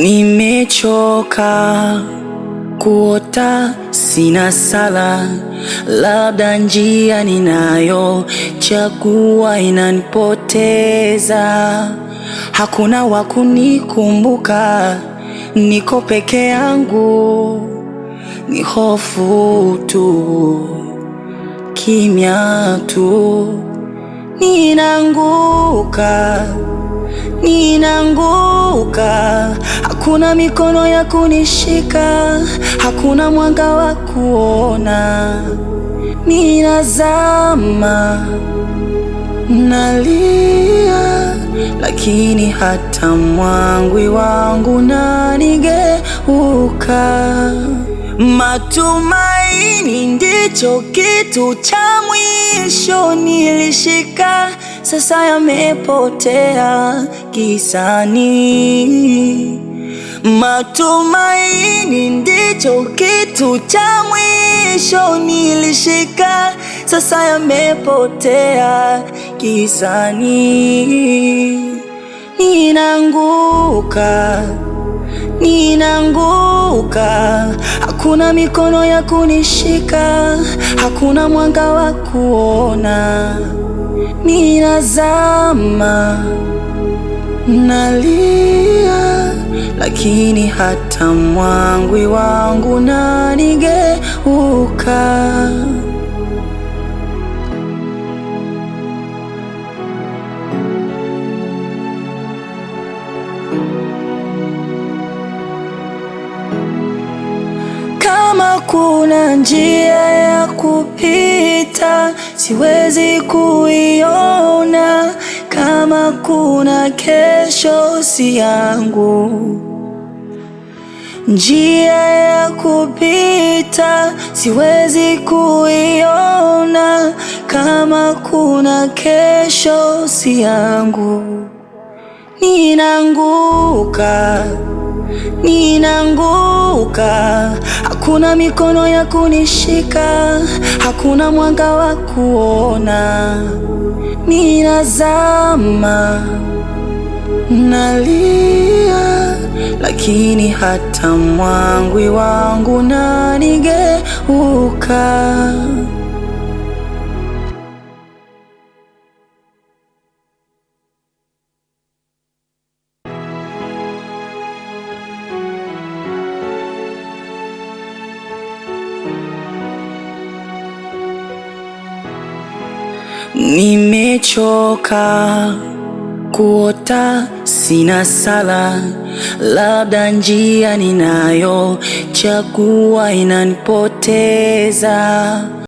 Nimechoka kuota, sina sala, labda njia ninayochagua inanipoteza. Hakuna wa kunikumbuka, niko peke yangu, ni hofu tu, kimya tu. Ninaanguka, hakuna mikono ya kunishika, hakuna mwanga wa kuona. Ninazama, nalia, lakini hata mwangwi wangu unanigeuka. Matumaini ndicho kitu cha mwisho nilishika, sasa yamepotea gizani. Matumaini ndicho kitu cha mwisho nilishika, sasa yamepotea gizani. Ninaanguka, hakuna mikono ya kunishika, hakuna mwanga wa kuona. Ninazama, nalia, lakini hata mwangwi wangu unanigeuka. Kama kuna njia ya kupita, siwezi kuiona. Kama kuna kesho, si yangu. Njia ya kupita, siwezi kuiona. Kama kuna kesho, si yangu. Ninaanguka, hakuna mikono ya kunishika, hakuna mwanga wa kuona. Ninazama, nalia, lakini hata mwangwi wangu unanigeuka. Nimechoka kuota, sina sala, labda njia ninayochagua inanipoteza.